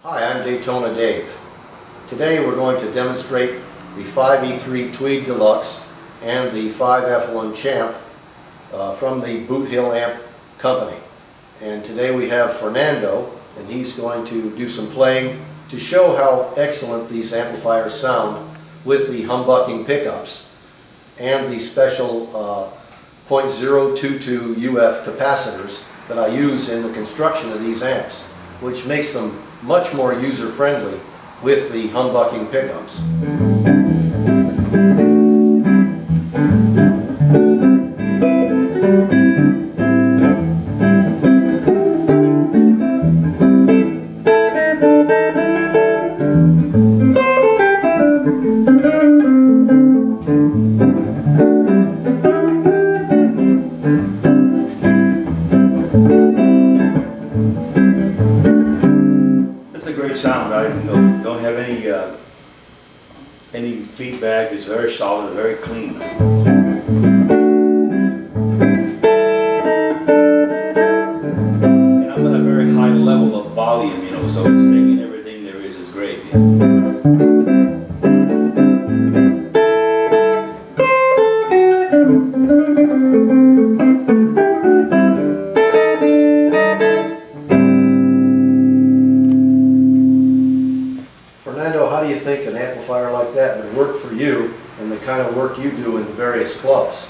Hi, I'm Daytona Dave. Today we're going to demonstrate the 5E3 Tweed Deluxe and the 5F1 Champ from the Boot Hill Amp Company. And today we have Fernando, and he's going to do some playing to show how excellent these amplifiers sound with the humbucking pickups and the special 0.022 UF capacitors that I use in the construction of these amps, which makes them much more user-friendly with the humbucking pickups. Sound. I don't have any feedback. It's very solid, very clean. And I'm at a very high level of volume, so it's taking everything there is great. Fernando, how do you think an amplifier like that would work for you and the kind of work you do in various clubs?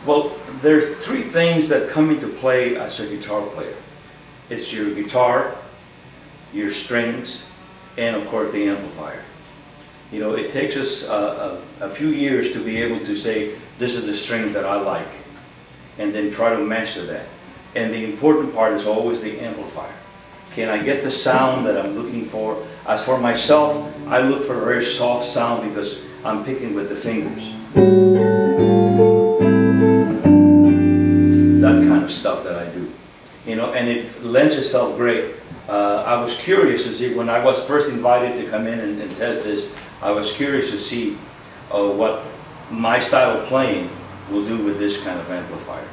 Well, there's three things that come into play as a guitar player. It's your guitar, your strings, and of course the amplifier. It takes us a few years to be able to say, this is the strings that I like, and then try to master that. And the important part is always the amplifier. Can I get the sound that I'm looking for? As for myself, I look for a very soft sound because I'm picking with the fingers. That kind of stuff that I do. And it lends itself great. I was curious to see, when I was first invited to come in and test this, I was curious to see what my style of playing will do with this kind of amplifier.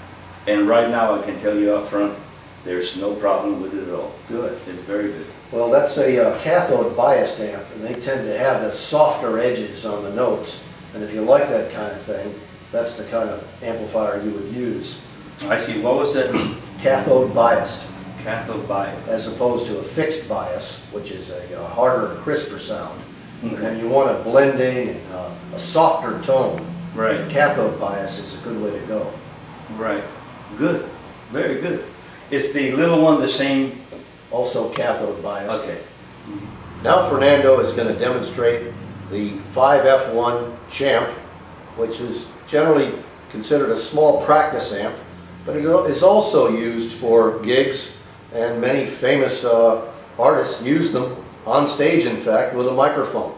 And right now I can tell you up front, there's no problem with it at all. Good. It's very good. Well, that's a cathode biased amp, and they tend to have the softer edges on the notes. And if you like that kind of thing, that's the kind of amplifier you would use. I see. What was that? Cathode biased. Cathode biased. As opposed to a fixed bias, which is a harder, crisper sound. Okay. And you want a blending and a softer tone. Right. The cathode bias is a good way to go. Right. Good. Very good. Is the little one the same? Also cathode bias. Okay. Now Fernando is going to demonstrate the 5F1 Champ, which is generally considered a small practice amp, but it is also used for gigs, and many famous artists use them on stage, in fact, with a microphone.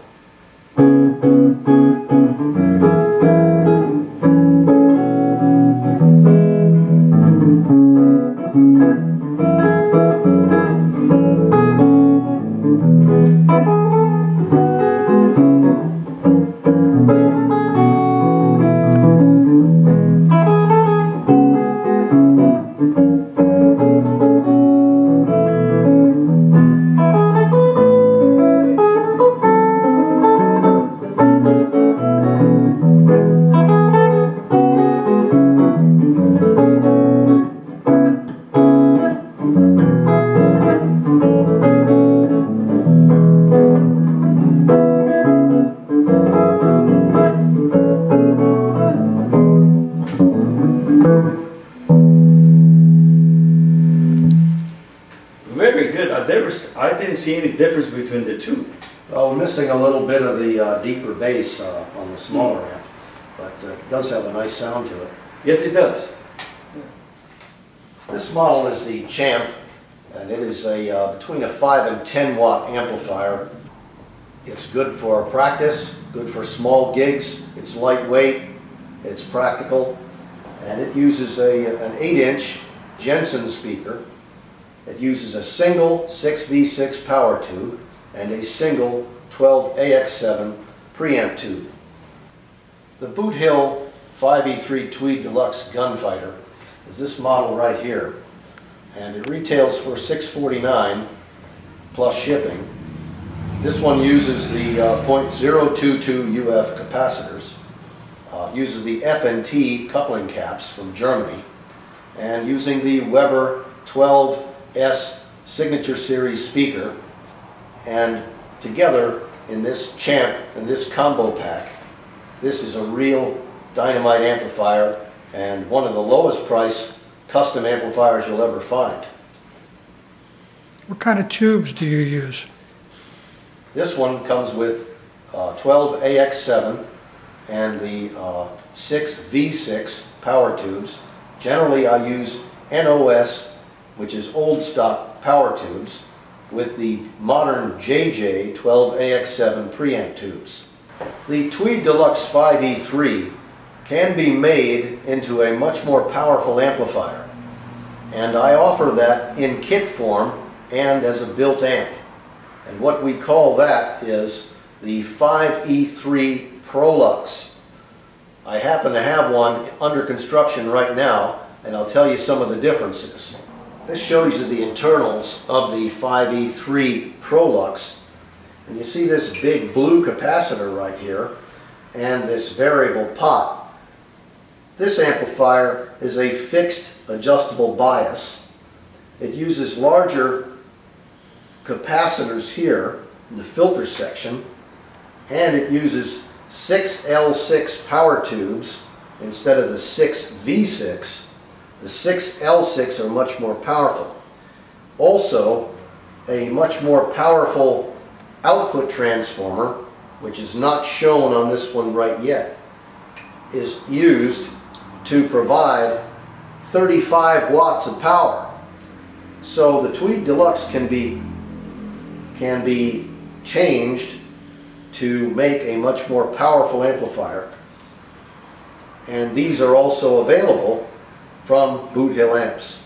Very good. I didn't see any difference between the two. Well, we're missing a little bit of the deeper bass on the smaller amp, but it does have a nice sound to it. Yes, it does. This model is the Champ, and it is between a 5 and 10 watt amplifier. It's good for practice, good for small gigs. It's lightweight, it's practical, and it uses an 8-inch Jensen speaker. It uses a single 6V6 power tube and a single 12AX7 preamp tube. The Boot Hill 5E3 Tweed Deluxe Gunfighter is this model right here, and it retails for $649 plus shipping. This one uses the .022 UF capacitors, uses the F&T coupling caps from Germany, and using the Weber 12S Signature Series speaker. And together in this champ and this combo pack, this is a real dynamite amplifier and one of the lowest price custom amplifiers you'll ever find. What kind of tubes do you use? This one comes with 12 AX7 and the 6 V6 power tubes. Generally I use NOS, which is old stock power tubes, with the modern JJ 12 AX7 preamp tubes. The Tweed Deluxe 5E3 can be made into a much more powerful amplifier, and I offer that in kit form and as a built amp. And what we call that is the 5E3 ProLux. I happen to have one under construction right now, and I'll tell you some of the differences. This shows you the internals of the 5E3 ProLux, and you see this big blue capacitor right here and this variable pot. This amplifier is a fixed adjustable bias. It uses larger capacitors here in the filter section, and it uses 6 L6 power tubes instead of the 6 V6. The 6 L6 are much more powerful. Also, a much more powerful output transformer, which is not shown on this one right yet, is used to provide 35 watts of power. So the Tweed Deluxe can be changed to make a much more powerful amplifier, and these are also available from Boot Hill Amps.